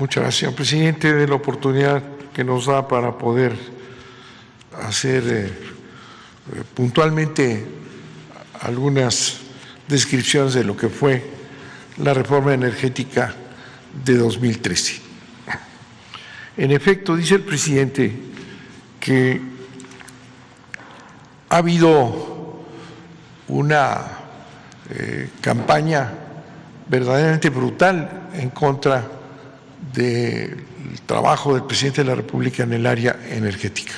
Muchas gracias, señor presidente, de la oportunidad que nos da para poder hacer puntualmente algunas descripciones de lo que fue la reforma energética de 2013. En efecto, dice el presidente que ha habido una campaña verdaderamente brutal en contra del trabajo del presidente de la República en el área energética.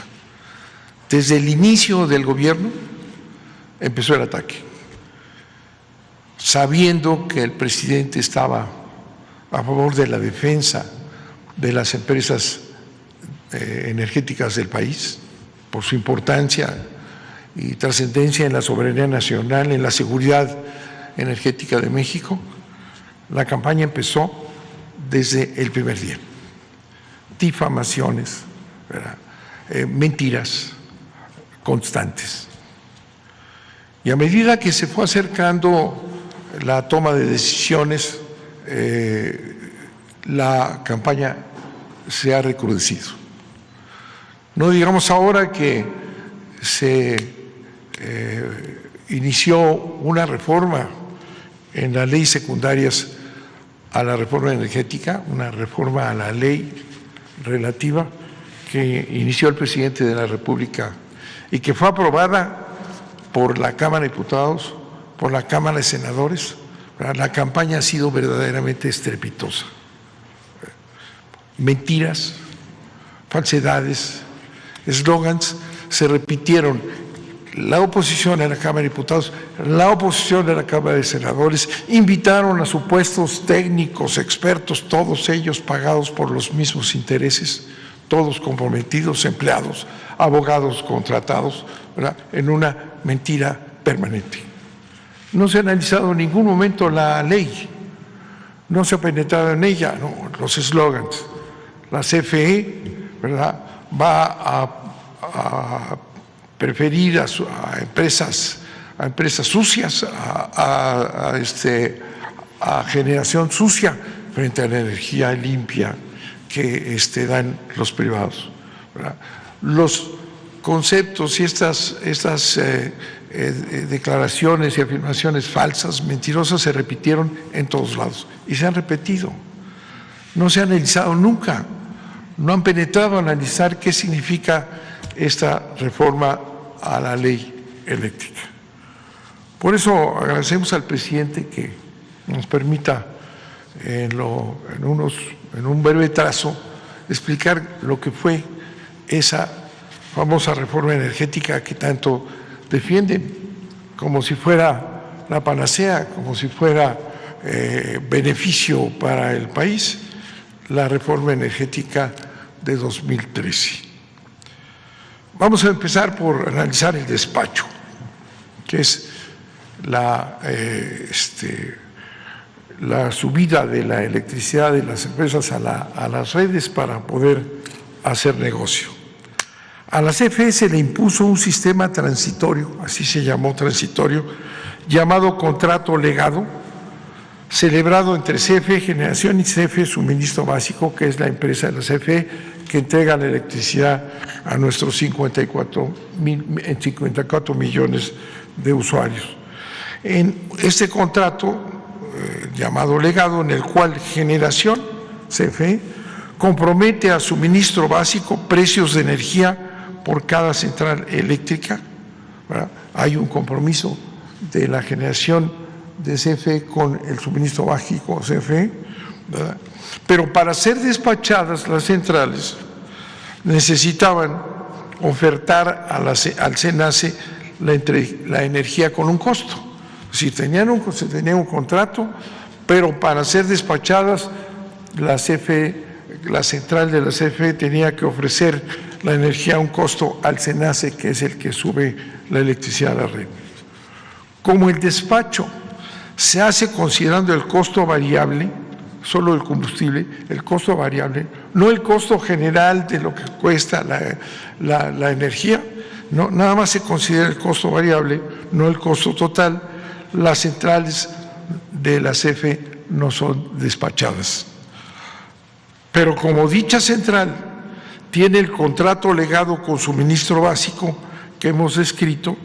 Desde el inicio del gobierno empezó el ataque, sabiendo que el presidente estaba a favor de la defensa de las empresas energéticas del país, por su importancia y trascendencia en la soberanía nacional, en la seguridad energética de México. La campaña empezó desde el primer día. Difamaciones, mentiras constantes. Y a medida que se fue acercando la toma de decisiones, la campaña se ha recrudecido. No digamos ahora que se inició una reforma en las leyes secundarias a la reforma energética, una reforma a la ley relativa que inició el presidente de la República y que fue aprobada por la Cámara de Diputados, por la Cámara de Senadores. La campaña ha sido verdaderamente estrepitosa. Mentiras, falsedades, eslogans se repitieron. La oposición en la Cámara de Diputados, la oposición en la Cámara de Senadores invitaron a supuestos técnicos, expertos, todos ellos pagados por los mismos intereses, todos comprometidos, empleados, abogados contratados, ¿verdad?, en una mentira permanente. No se ha analizado en ningún momento la ley, no se ha penetrado en ella, no, los eslogans. La CFE, ¿verdad?, va a preferir a empresas sucias, a generación sucia frente a la energía limpia que dan los privados, ¿verdad? Los conceptos y estas declaraciones y afirmaciones falsas, mentirosas, se repitieron en todos lados y se han repetido. No se ha analizado nunca, no han penetrado a analizar qué significa esta reforma a la ley eléctrica. Por eso agradecemos al presidente que nos permita en un breve trazo explicar lo que fue esa famosa reforma energética que tanto defienden, como si fuera la panacea, como si fuera beneficio para el país, la reforma energética de 2013. Vamos a empezar por analizar el despacho, que es la subida de la electricidad de las empresas a las redes para poder hacer negocio. A la CFE se le impuso un sistema transitorio, así se llamó transitorio, llamado contrato legado, celebrado entre CFE Generación y CFE Suministro Básico, que es la empresa de la CFE que entrega la electricidad a nuestros 54 millones de usuarios. En este contrato llamado legado, en el cual Generación, CFE, compromete a Suministro Básico precios de energía por cada central eléctrica, ¿verdad? Hay un compromiso de la generación de CFE con el Suministro Básico CFE, ¿verdad? Pero para ser despachadas las centrales necesitaban ofertar al SENACE la energía con un costo. Si tenían un contrato, pero para ser despachadas la central de la CFE tenía que ofrecer la energía a un costo al SENACE, que es el que sube la electricidad a la red. Como el despacho se hace considerando el costo variable, solo el combustible, el costo variable, no el costo general de lo que cuesta la energía, no, nada más se considera el costo variable, no el costo total. Las centrales de la CFE no son despachadas. Pero como dicha central tiene el contrato legado con suministro básico que hemos descrito,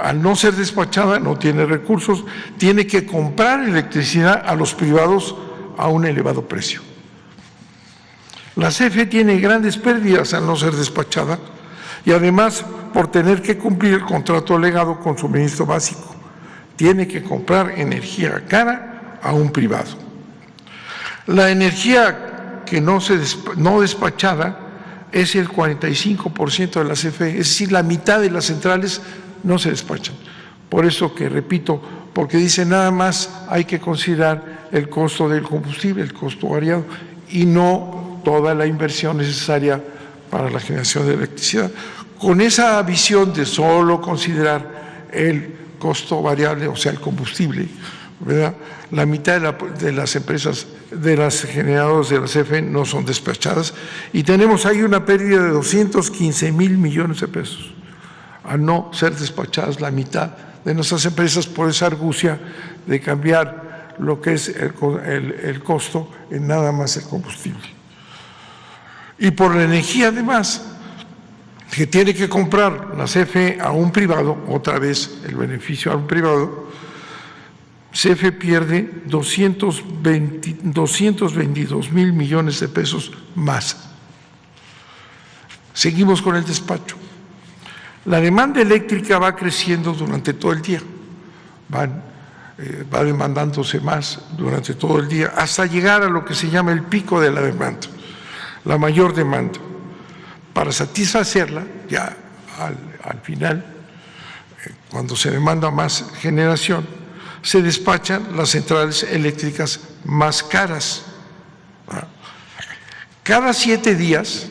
al no ser despachada no tiene recursos, tiene que comprar electricidad a los privados a un elevado precio. La CFE tiene grandes pérdidas al no ser despachada y además por tener que cumplir el contrato legado con suministro básico. Tiene que comprar energía cara a un privado. La energía que no despachada es el 45% de la CFE, es decir, la mitad de las centrales no se despachan. Por eso que repito, porque dice nada más hay que considerar el costo del combustible, el costo variado, y no toda la inversión necesaria para la generación de electricidad. Con esa visión de solo considerar el costo variable, o sea, el combustible, ¿verdad?, la mitad de las empresas, de las generadoras de la CFE no son despachadas y tenemos ahí una pérdida de 215,000 millones de pesos al no ser despachadas la mitad de nuestras empresas por esa argucia de cambiar lo que es el costo en nada más el combustible. Y por la energía además, que tiene que comprar la CFE a un privado, otra vez el beneficio a un privado, CFE pierde 222,000 millones de pesos más. Seguimos con el despacho. La demanda eléctrica va creciendo durante todo el día, va demandándose más durante todo el día, hasta llegar a lo que se llama el pico de la demanda, la mayor demanda. Para satisfacerla, ya al final, cuando se demanda más generación, se despachan las centrales eléctricas más caras. Cada 7 días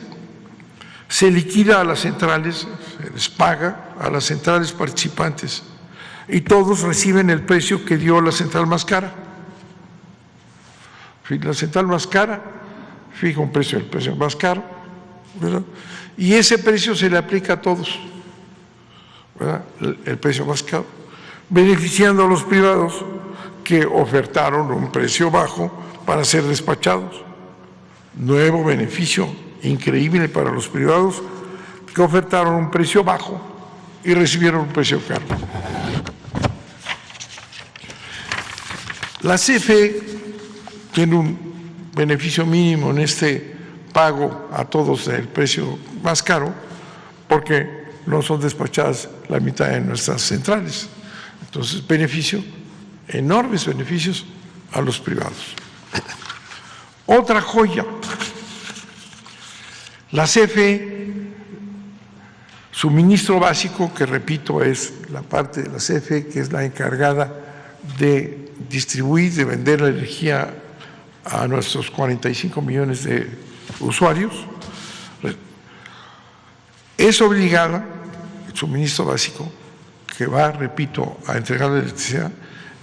se liquida a las centrales, se les paga a las centrales participantes y todos reciben el precio que dio la central más cara. La central más cara fija un precio, el precio más caro, ¿verdad?, y ese precio se le aplica a todos, ¿verdad?, el precio más caro, beneficiando a los privados que ofertaron un precio bajo para ser despachados. Nuevo beneficio increíble para los privados que ofertaron un precio bajo y recibieron un precio caro. La CFE tiene un beneficio mínimo en este pago a todos del precio más caro porque no son despachadas la mitad de nuestras centrales. Entonces, enormes beneficios a los privados. Otra joya, la CFE, suministro básico, que repito es la parte de la CFE que es la encargada de distribuir, de vender la energía a nuestros 45 millones de usuarios, es obligada, el suministro básico, que va, repito, a entregar la electricidad,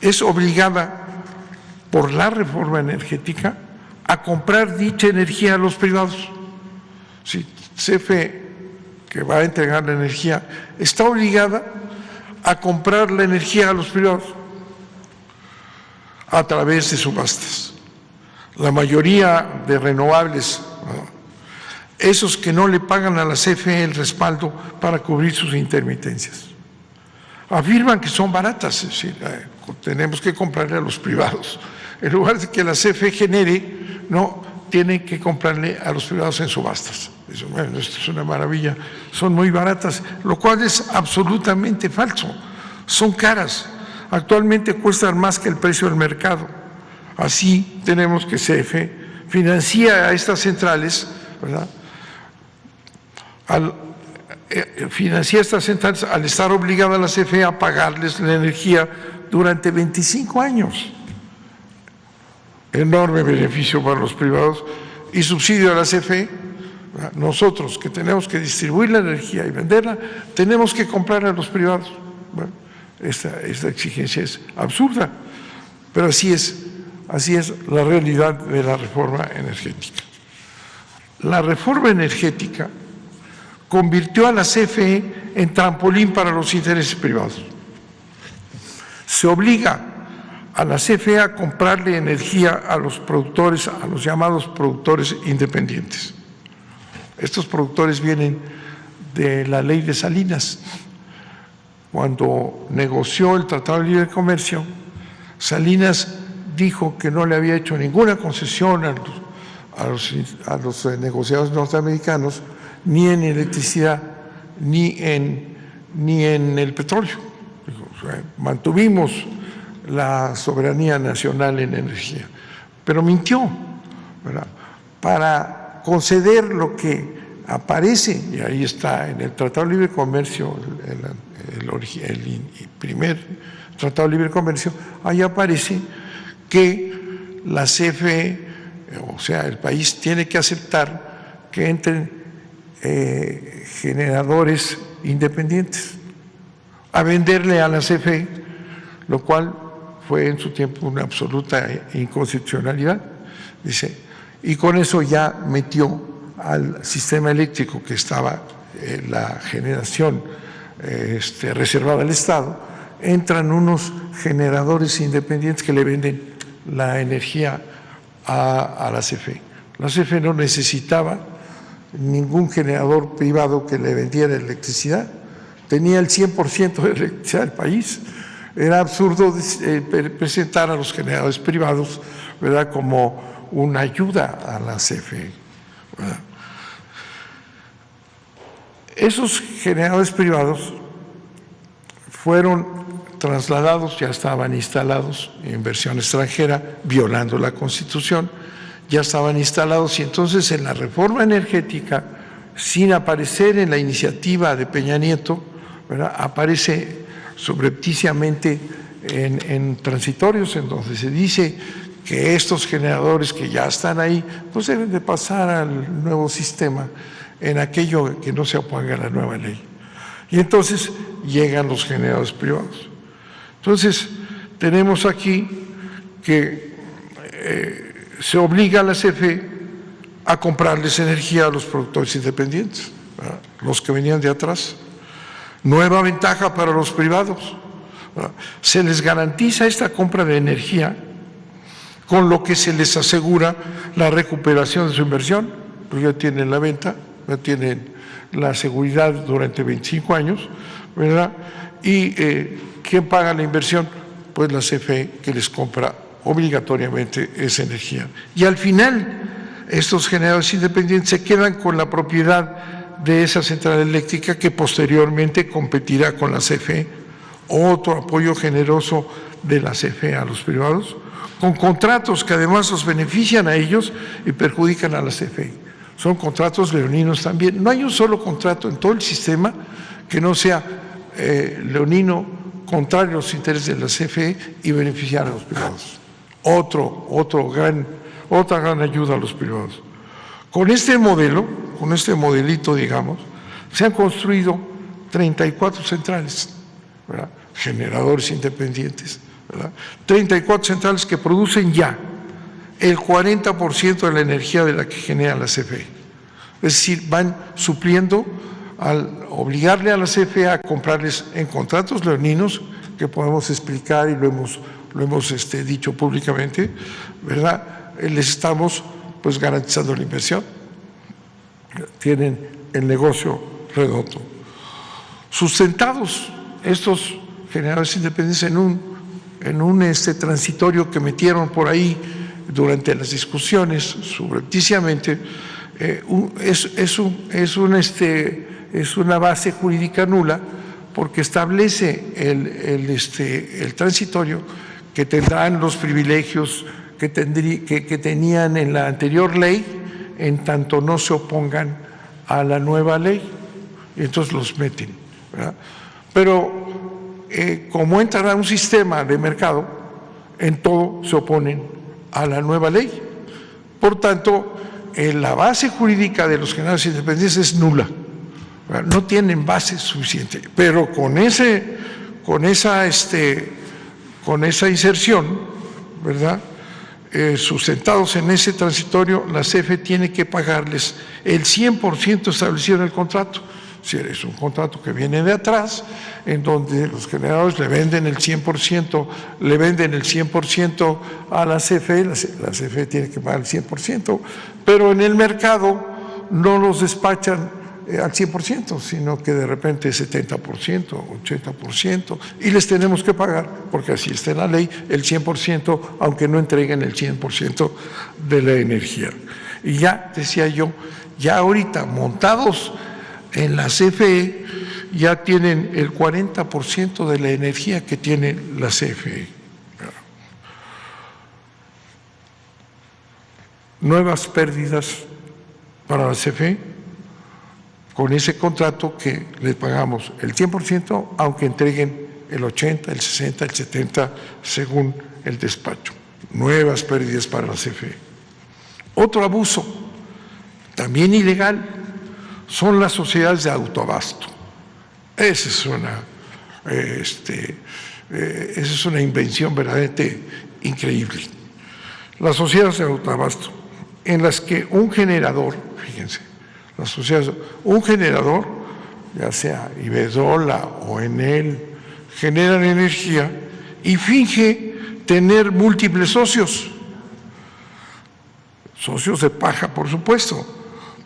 es obligada por la reforma energética a comprar dicha energía a los privados. Si CFE, que va a entregar la energía, está obligada a comprar la energía a los privados a través de subastas. La mayoría de renovables, esos que no le pagan a la CFE el respaldo para cubrir sus intermitencias, afirman que son baratas, es decir, tenemos que comprarle a los privados. En lugar de que la CFE genere, no, tiene que comprarle a los privados en subastas. Eso, bueno, esto es una maravilla, son muy baratas, lo cual es absolutamente falso. Son caras, actualmente cuestan más que el precio del mercado. Así tenemos que CFE financia a estas centrales, ¿verdad?, financia estas centrales al estar obligada a la CFE a pagarles la energía durante 25 años. Enorme beneficio para los privados y subsidio a la CFE. Nosotros que tenemos que distribuir la energía y venderla, tenemos que comprar a los privados. Bueno, esta exigencia es absurda, pero así es la realidad de la reforma energética. La reforma energética convirtió a la CFE en trampolín para los intereses privados. Se obliga a la CFE a comprarle energía a los productores, a los llamados productores independientes. Estos productores vienen de la ley de Salinas. Cuando negoció el Tratado de Libre Comercio, Salinas dijo que no le había hecho ninguna concesión a los negociadores norteamericanos, ni en electricidad, ni en el petróleo. O sea, mantuvimos la soberanía nacional en energía, pero mintió, ¿verdad? Para conceder lo que aparece, y ahí está en el Tratado de Libre Comercio, el primer Tratado de Libre Comercio, ahí aparece que la CFE, o sea, el país tiene que aceptar que entren generadores independientes a venderle a la CFE, lo cual fue en su tiempo una absoluta inconstitucionalidad, dice, y con eso ya metió al sistema eléctrico que estaba la generación reservada al Estado, entran unos generadores independientes que le venden la energía a la CFE. La CFE no necesitaba ningún generador privado que le vendiera electricidad, tenía el 100% de electricidad del país. Era absurdo presentar a los generadores privados, ¿verdad?, como una ayuda a la CFE, ¿verdad? Esos generadores privados fueron trasladados, ya estaban instalados, inversión extranjera, violando la Constitución, ya estaban instalados, y entonces en la reforma energética, sin aparecer en la iniciativa de Peña Nieto, ¿verdad?, aparece subrepticiamente en transitorios, en donde se dice que estos generadores que ya están ahí, pues deben de pasar al nuevo sistema en aquello que no se oponga a la nueva ley. Y entonces llegan los generadores privados. Entonces, tenemos aquí que se obliga a la CFE a comprarles energía a los productores independientes, ¿verdad?, los que venían de atrás. Nueva ventaja para los privados, ¿verdad? Se les garantiza esta compra de energía, con lo que se les asegura la recuperación de su inversión, porque ya tienen la venta, ya tienen la seguridad durante 25 años, ¿verdad? Y ¿quién paga la inversión? Pues la CFE, que les compra obligatoriamente esa energía. Y al final, estos generadores independientes se quedan con la propiedad de esa central eléctrica, que posteriormente competirá con la CFE. Otro apoyo generoso de la CFE a los privados, con contratos que además los benefician a ellos y perjudican a la CFE. Son contratos leoninos también. No hay un solo contrato en todo el sistema que no sea leonino, contrario a los intereses de la CFE y beneficiar a los privados. Otra gran ayuda a los privados. Con este modelo, con este modelito, digamos, se han construido 34 centrales, ¿verdad?, generadores independientes, ¿verdad?, 34 centrales que producen ya el 40% de la energía de la que genera la CFE. Es decir, van supliendo al obligarle a la CFE a comprarles en contratos leoninos, que podemos explicar y lo hemos dicho públicamente, ¿verdad?, les estamos pues garantizando la inversión, tienen el negocio redondo. Sustentados estos generadores independientes en un transitorio que metieron por ahí durante las discusiones subrepticiamente, es una base jurídica nula, porque establece el transitorio que tendrán los privilegios que tenían en la anterior ley, en tanto no se opongan a la nueva ley, y entonces los meten, ¿verdad? Pero como entrará un sistema de mercado, en todo se oponen a la nueva ley. Por tanto, la base jurídica de los generadores independientes es nula, ¿verdad? No tienen base suficiente, pero con esa inserción, ¿verdad?, sustentados en ese transitorio, la CFE tiene que pagarles el 100% establecido en el contrato. Si es un contrato que viene de atrás, en donde los generadores le venden el 100%, a la CFE, la CFE tiene que pagar el 100%, pero en el mercado no los despachan al 100%, sino que de repente 70%, 80%, y les tenemos que pagar, porque así está en la ley, el 100%, aunque no entreguen el 100% de la energía. Y ya, decía yo, ya ahorita montados en la CFE, ya tienen el 40% de la energía que tiene la CFE. Nuevas pérdidas para la CFE, con ese contrato que les pagamos el 100%, aunque entreguen el 80, el 60, el 70, según el despacho. Nuevas pérdidas para la CFE. Otro abuso, también ilegal, son las sociedades de autoabasto. Esa es una invención verdaderamente increíble. Las sociedades de autoabasto, en las que un generador, fíjense, las sociedades, un generador, ya sea Iberdrola o Enel, generan energía y finge tener múltiples socios de paja, por supuesto,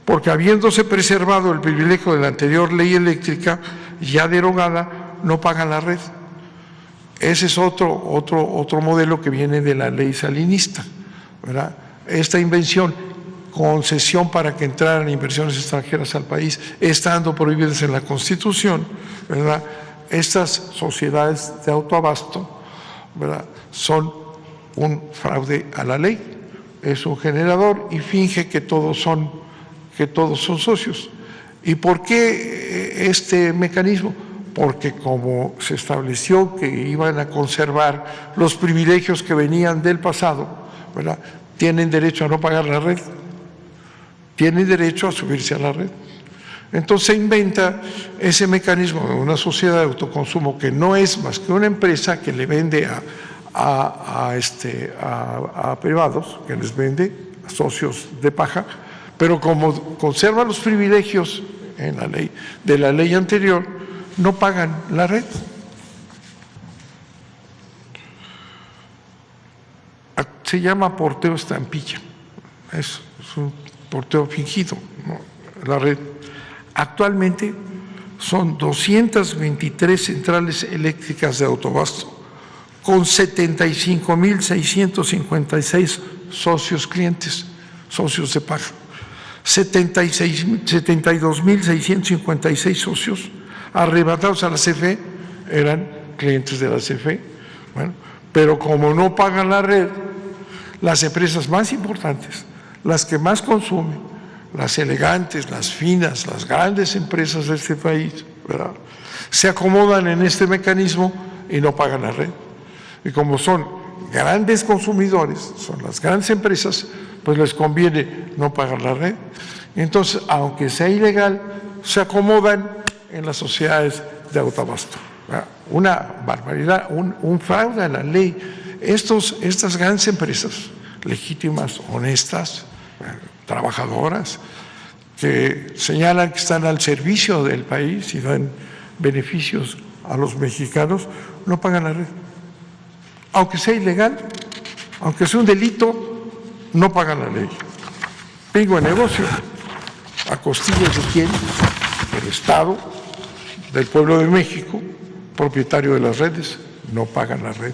porque habiéndose preservado el privilegio de la anterior ley eléctrica, ya derogada, no pagan la red. Ese es otro modelo que viene de la ley salinista, ¿verdad? Esta invención, concesión para que entraran inversiones extranjeras al país, estando prohibidas en la Constitución, ¿verdad? Estas sociedades de autoabasto, ¿verdad?, son un fraude a la ley. Es un generador y finge que todos son socios. ¿Y por qué este mecanismo? Porque como se estableció que iban a conservar los privilegios que venían del pasado, ¿verdad?, tienen derecho a no pagar la red, tienen derecho a subirse a la red. Entonces se inventa ese mecanismo de una sociedad de autoconsumo que no es más que una empresa que le vende a privados, que les vende a socios de paja, pero como conserva los privilegios en la ley, de la ley anterior, no pagan la red. Se llama porteo estampilla, es un porteo fingido, ¿no?, la red. Actualmente son 223 centrales eléctricas de autoabasto con 75.656 socios clientes, socios de paga, 72.656 socios arrebatados a la CFE eran clientes de la CFE. Bueno, pero como no pagan la red, las empresas más importantes, las que más consumen, las elegantes, las finas, las grandes empresas de este país, ¿verdad?, se acomodan en este mecanismo y no pagan la red. Y como son grandes consumidores, son las grandes empresas, pues les conviene no pagar la red. Entonces, aunque sea ilegal, se acomodan en las sociedades de autoabasto. Una barbaridad, un fraude a la ley. Estas grandes empresas, legítimas, honestas, trabajadoras, que señalan que están al servicio del país y dan beneficios a los mexicanos, no pagan la red. Aunque sea ilegal, aunque sea un delito, no pagan la ley. Pingo de negocio, a costillas de quién, del Estado, del pueblo de México, propietario de las redes, no pagan la red.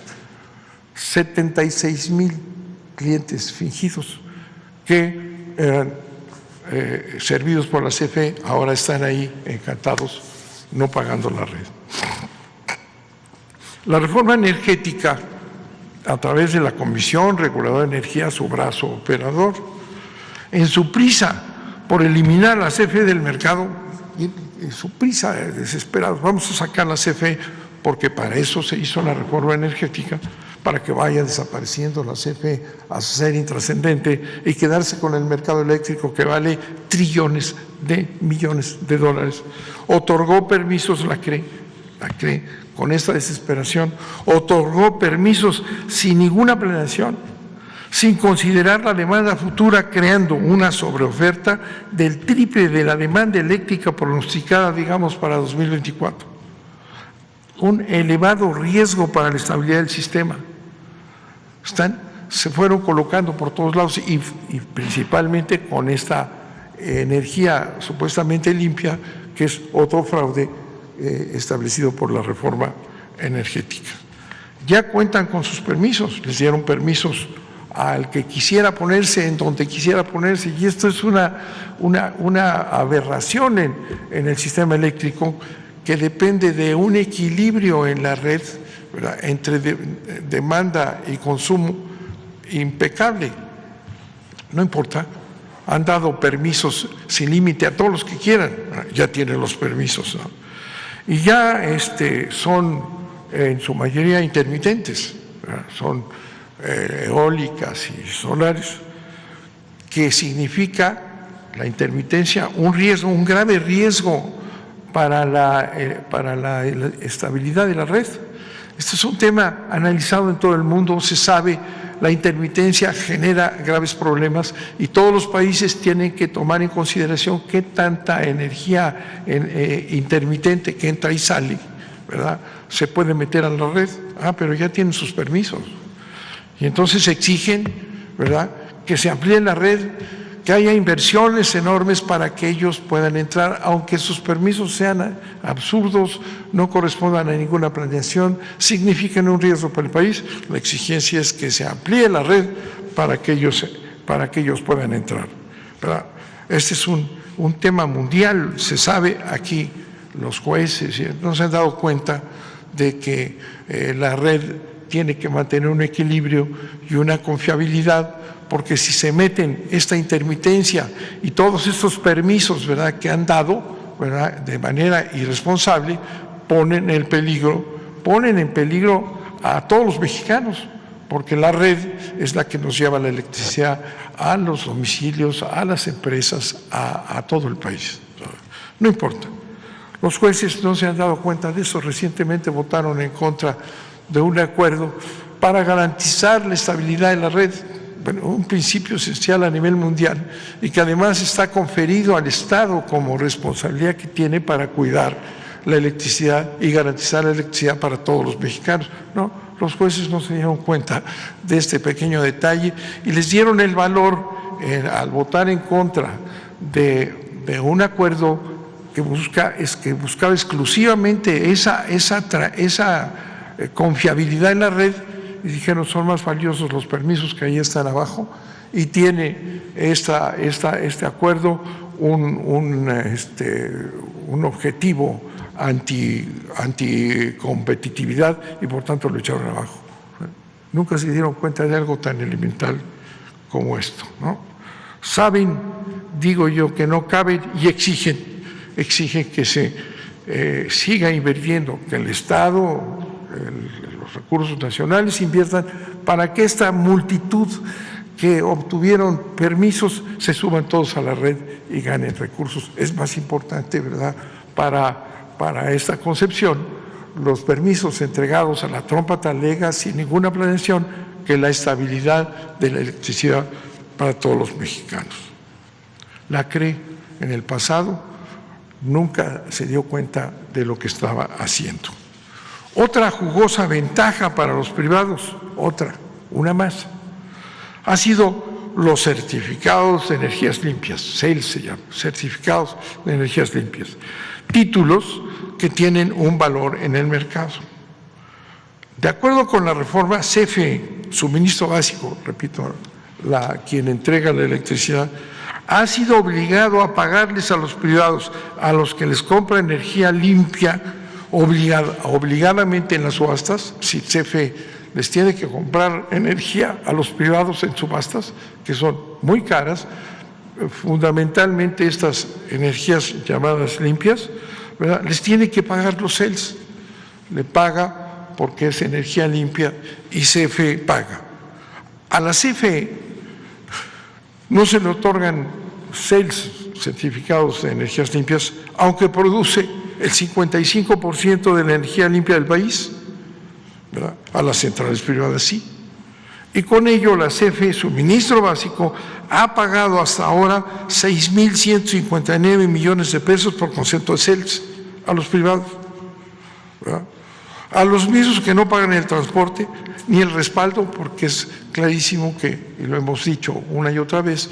76,000 clientes fingidos que eran servidos por la CFE, ahora están ahí encantados, no pagando la red. La reforma energética, a través de la Comisión Reguladora de Energía, su brazo operador, en su prisa por eliminar la CFE del mercado, en su prisa desesperados, vamos a sacar la CFE, porque para eso se hizo la reforma energética, para que vaya desapareciendo la CFE a ser intrascendente y quedarse con el mercado eléctrico que vale trillones de millones de dólares. Otorgó permisos, la CRE, con esta desesperación, otorgó permisos sin ninguna planeación, sin considerar la demanda futura, creando una sobreoferta del triple de la demanda eléctrica pronosticada, digamos, para 2024. Un elevado riesgo para la estabilidad del sistema. Se fueron colocando por todos lados y principalmente con esta energía supuestamente limpia, que es otro fraude establecido por la reforma energética. Ya cuentan con sus permisos, les dieron permisos al que quisiera ponerse en donde quisiera ponerse, y esto es una aberración en el sistema eléctrico, que depende de un equilibrio en la red, ¿verdad?, entre demanda y consumo impecable. No importa, han dado permisos sin límite a todos los que quieran, ya tienen los permisos, ¿no? Y ya son en su mayoría intermitentes, ¿verdad? Son eólicas y solares, que significa la intermitencia un riesgo, un grave riesgo para la estabilidad de la red. Este es un tema analizado en todo el mundo, se sabe, la intermitencia genera graves problemas y todos los países tienen que tomar en consideración qué tanta energía intermitente que entra y sale, ¿verdad?, se puede meter a la red. Pero ya tienen sus permisos. Y entonces exigen, ¿verdad?, que se amplíe la red, que haya inversiones enormes para que ellos puedan entrar, aunque sus permisos sean absurdos, no correspondan a ninguna planeación, significan un riesgo para el país. La exigencia es que se amplíe la red para que ellos puedan entrar, ¿verdad? Este es un tema mundial, se sabe. Aquí los jueces no se han dado cuenta de que la red tiene que mantener un equilibrio y una confiabilidad, porque si se meten esta intermitencia y todos estos permisos, ¿verdad?, que han dado, ¿verdad?, de manera irresponsable, ponen en peligro a todos los mexicanos, porque la red es la que nos lleva la electricidad a los domicilios, a las empresas, a todo el país. No importa. Los jueces no se han dado cuenta de eso. Recientemente votaron en contra de un acuerdo para garantizar la estabilidad de la red, bueno, un principio esencial a nivel mundial, y que además está conferido al Estado como responsabilidad que tiene para cuidar la electricidad y garantizar la electricidad para todos los mexicanos. No, los jueces no se dieron cuenta de este pequeño detalle y les dieron el valor al votar en contra de un acuerdo que buscaba exclusivamente esa confiabilidad en la red, y dijeron: son más valiosos los permisos que ahí están abajo, y tiene este acuerdo un objetivo anticompetitividad, y por tanto lo echaron abajo. Nunca se dieron cuenta de algo tan elemental como esto, ¿no? Saben, digo yo, que no caben y exigen que se siga invirtiendo, que el Estado, los recursos nacionales inviertan para que esta multitud que obtuvieron permisos se suban todos a la red y ganen recursos. Es más importante, ¿verdad?, para esta concepción, los permisos entregados a la trompa talega sin ninguna planeación, que la estabilidad de la electricidad para todos los mexicanos. La CRE en el pasado nunca se dio cuenta de lo que estaba haciendo. Otra jugosa ventaja para los privados, una más, ha sido los certificados de energías limpias, CEL se llama, certificados de energías limpias, títulos que tienen un valor en el mercado. De acuerdo con la reforma, CFE, suministro básico, repito, quien entrega la electricidad, ha sido obligado a pagarles a los privados, a los que les compra energía limpia, obligadamente en las subastas. Si CFE les tiene que comprar energía a los privados en subastas, que son muy caras, fundamentalmente estas energías llamadas limpias, ¿verdad?, les tiene que pagar los CELS. Le paga porque es energía limpia y CFE paga. A la CFE no se le otorgan CELS, certificados de energías limpias, aunque produce el 55% de la energía limpia del país, ¿verdad? A las centrales privadas sí. Y con ello la CFE, suministro básico, ha pagado hasta ahora 6.159 millones de pesos por concepto de CELS a los privados, ¿verdad? A los mismos que no pagan el transporte ni el respaldo, porque es clarísimo que, y lo hemos dicho una y otra vez,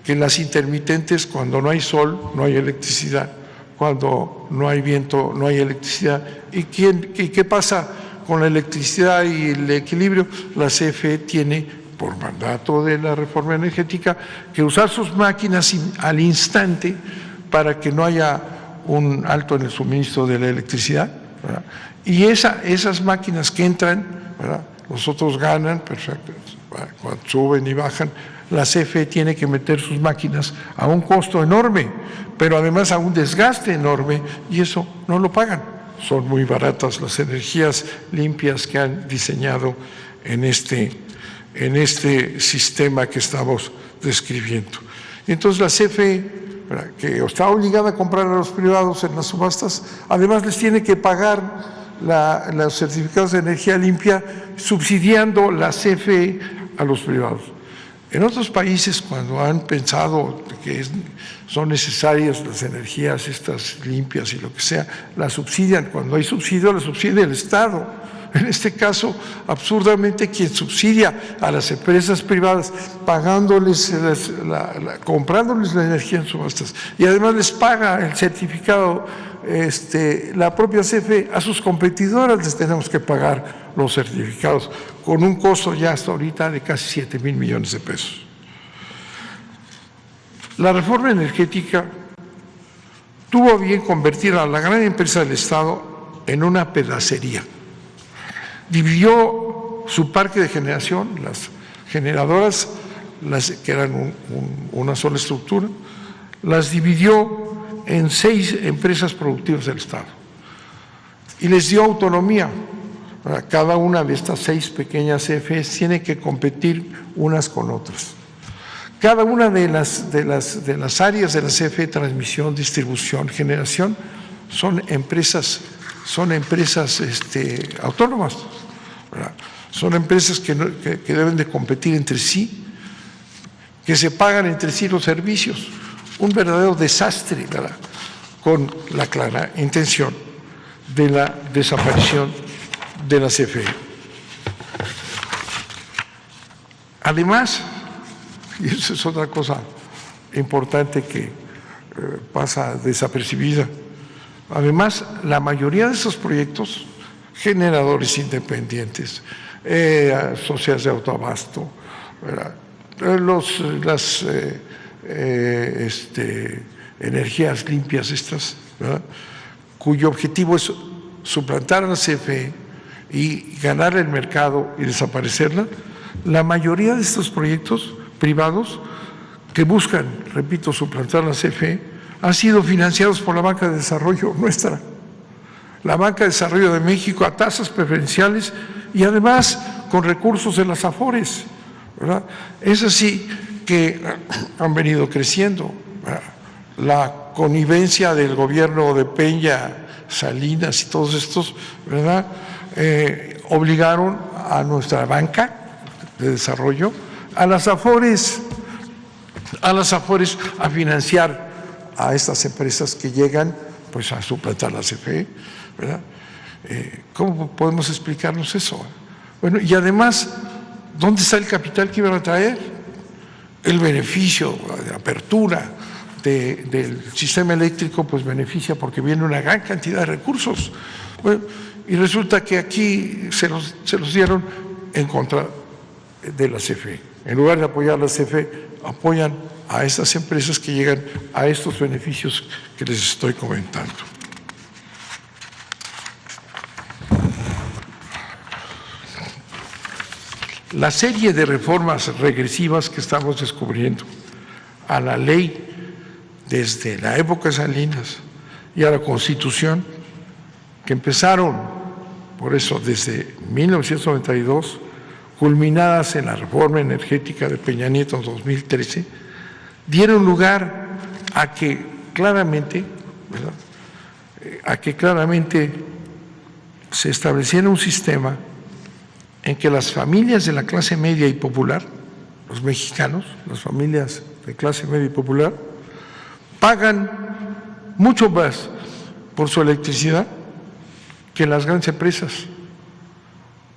que las intermitentes, cuando no hay sol, no hay electricidad, cuando no hay viento, no hay electricidad. ¿Y qué pasa con la electricidad y el equilibrio? La CFE tiene, por mandato de la reforma energética, que usar sus máquinas al instante para que no haya un alto en el suministro de la electricidad, ¿verdad? Y esas máquinas que entran, ¿verdad?, los otros ganan, perfecto, cuando suben y bajan, la CFE tiene que meter sus máquinas a un costo enorme, pero además a un desgaste enorme, y eso no lo pagan. Son muy baratas las energías limpias que han diseñado en este sistema que estamos describiendo. Entonces la CFE, que está obligada a comprar a los privados en las subastas, además les tiene que pagar los certificados de energía limpia, subsidiando la CFE a los privados. En otros países, cuando han pensado que son necesarias las energías estas limpias y lo que sea, las subsidian. Cuando hay subsidio, la subsidia el Estado. En este caso, absurdamente, quien subsidia a las empresas privadas, pagándoles, comprándoles la energía en subastas, y además les paga el certificado, la propia CFE, a sus competidoras les tenemos que pagar los certificados, con un costo ya hasta ahorita de casi 7,000 millones de pesos. La reforma energética tuvo a bien convertir a la gran empresa del Estado en una pedacería. Dividió su parque de generación, las generadoras, que eran una sola estructura, las dividió en 6 empresas productivas del Estado y les dio autonomía. Cada una de estas 6 pequeñas CFEs tiene que competir unas con otras. Cada una de las áreas de la CFE, transmisión, distribución, generación, son empresas autónomas, ¿verdad? Son empresas que deben de competir entre sí, que se pagan entre sí los servicios. Un verdadero desastre, ¿verdad?, con la clara intención de la desaparición de la CFE. Además, y eso es otra cosa importante que pasa desapercibida, además, la mayoría de esos proyectos, generadores independientes, sociedades de autoabasto, las energías limpias estas, ¿verdad?, cuyo objetivo es suplantar a la CFE y ganar el mercado y desaparecerla, la mayoría de estos proyectos privados que buscan, repito, suplantar a la CFE, han sido financiados por la Banca de Desarrollo nuestra, la Banca de Desarrollo de México, a tasas preferenciales y además con recursos de las AFORES, ¿verdad? Es así que han venido creciendo, ¿verdad? La connivencia del gobierno de Peña, Salinas y todos estos, ¿verdad?, obligaron a nuestra banca de desarrollo, a las AFORES a financiar a estas empresas que llegan pues a suplantar la CFE, ¿verdad? ¿Cómo podemos explicarnos eso? Bueno, y además, ¿dónde está el capital que iban a traer? El beneficio de apertura del sistema eléctrico pues beneficia porque viene una gran cantidad de recursos. Bueno, y resulta que aquí se los dieron en contra de la CFE. En lugar de apoyar a la CFE, apoyan a estas empresas que llegan a estos beneficios que les estoy comentando. La serie de reformas regresivas que estamos descubriendo a la ley desde la época de Salinas y a la Constitución, que empezaron, por eso, desde 1992, culminadas en la reforma energética de Peña Nieto en 2013, dieron lugar a que claramente, ¿verdad?, se estableciera un sistema en que las familias de la clase media y popular, los mexicanos, las familias de clase media y popular, pagan mucho más por su electricidad que las grandes empresas,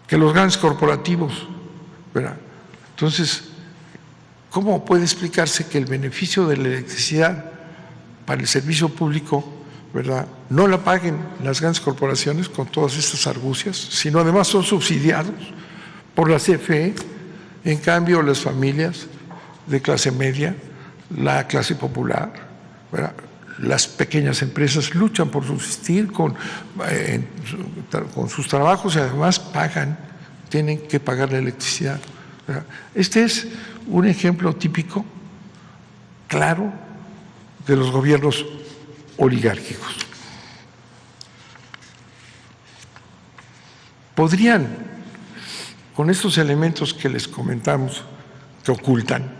que los grandes corporativos, ¿verdad? Entonces, ¿cómo puede explicarse que el beneficio de la electricidad para el servicio público, ¿verdad?, no la paguen las grandes corporaciones con todas estas argucias, sino además son subsidiados por la CFE? En cambio, las familias de clase media, la clase popular, ¿verdad?, las pequeñas empresas luchan por subsistir con sus trabajos y además tienen que pagar la electricidad, ¿verdad? Este es un ejemplo típico, claro, de los gobiernos oligárquicos. Podrían, con estos elementos que les comentamos, que ocultan,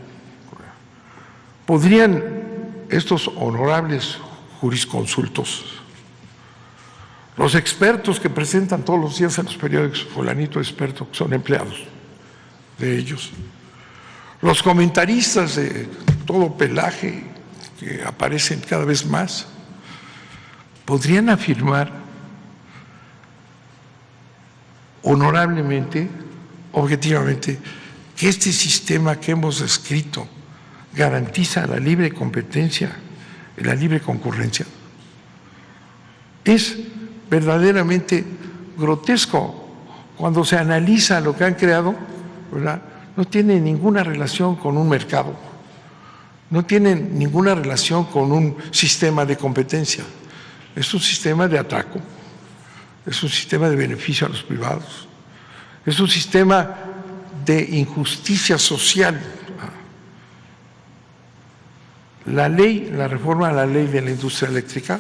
podrían estos honorables jurisconsultos, los expertos que presentan todos los días en los periódicos, fulanito experto, que son empleados de ellos, los comentaristas de todo pelaje que aparecen cada vez más, podrían afirmar honorablemente, objetivamente, que este sistema que hemos descrito garantiza la libre competencia y la libre concurrencia. Es verdaderamente grotesco cuando se analiza lo que han creado, ¿verdad? No tiene ninguna relación con un mercado, no tiene ninguna relación con un sistema de competencia, es un sistema de atraco, es un sistema de beneficio a los privados, es un sistema de injusticia social. La ley, la reforma a la ley de la industria eléctrica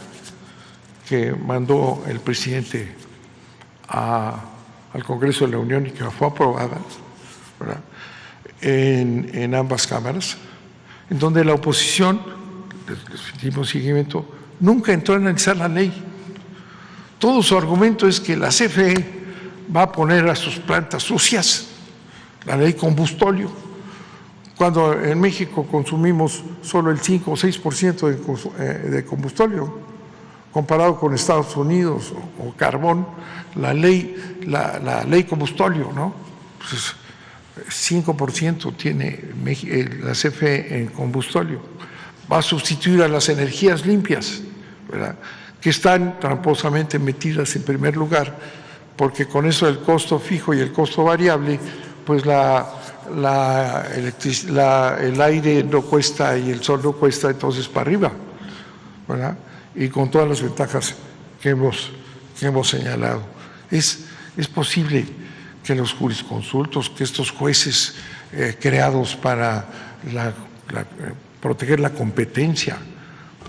que mandó el presidente al Congreso de la Unión y que fue aprobada, ¿verdad?, en ambas cámaras, en donde la oposición, les dimos seguimiento, nunca entró a analizar la ley. Todo su argumento es que la CFE va a poner a sus plantas sucias la ley combustóleo, cuando en México consumimos solo el 5 o 6% de combustóleo, comparado con Estados Unidos o carbón, la ley combustóleo, ¿no? Pues 5% tiene la CFE en combustóleo. Va a sustituir a las energías limpias, ¿verdad?, que están tramposamente metidas en primer lugar, porque con eso el costo fijo y el costo variable, pues el aire no cuesta y el sol no cuesta, entonces para arriba, ¿verdad?, y con todas las ventajas que hemos señalado. Es posible que los jurisconsultos, que estos jueces creados para proteger la competencia,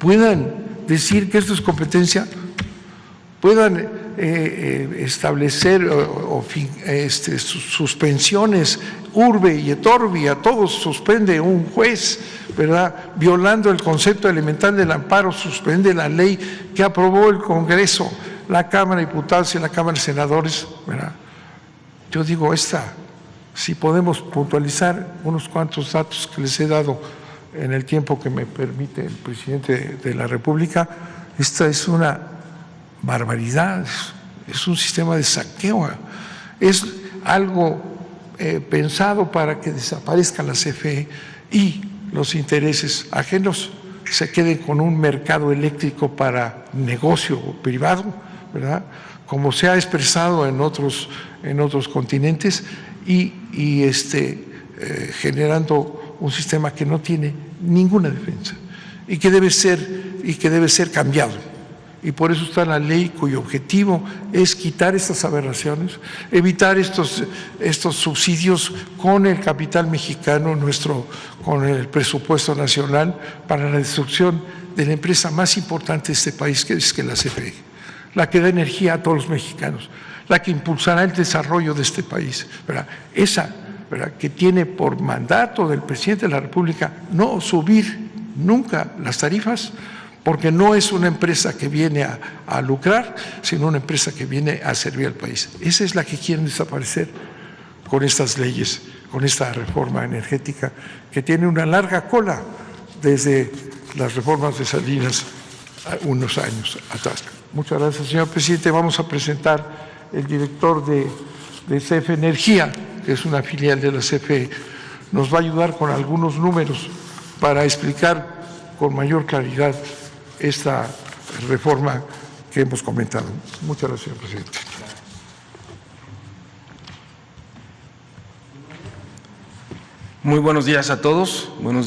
puedan decir que esto es competencia, puedan establecer suspensiones urbe y et orbi, a todos suspende un juez, ¿verdad?, violando el concepto elemental del amparo, suspende la ley que aprobó el Congreso, la Cámara de Diputados y la Cámara de Senadores, ¿verdad? Yo digo, si podemos puntualizar unos cuantos datos que les he dado en el tiempo que me permite el presidente de la República, esta es una barbaridad, es un sistema de saqueo, es algo pensado para que desaparezca la CFE y los intereses ajenos se queden con un mercado eléctrico para negocio privado, ¿verdad?, como se ha expresado en otros continentes y generando un sistema que no tiene ninguna defensa y que debe ser cambiado. Y por eso está la ley cuyo objetivo es quitar estas aberraciones, evitar estos subsidios con el capital mexicano, con el presupuesto nacional para la destrucción de la empresa más importante de este país, que es la CFE, la que da energía a todos los mexicanos, la que impulsará el desarrollo de este país, ¿verdad? Esa, ¿verdad?, que tiene por mandato del presidente de la República no subir nunca las tarifas, porque no es una empresa que viene a lucrar, sino una empresa que viene a servir al país. Esa es la que quieren desaparecer con estas leyes, con esta reforma energética que tiene una larga cola desde las reformas de Salinas unos años atrás. Muchas gracias, señor presidente. Vamos a presentar el director de CFE Energía, que es una filial de la CFE. Nos va a ayudar con algunos números para explicar con mayor claridad esta reforma que hemos comentado. Muchas gracias, señor presidente. Muy buenos días a todos. Buenos días.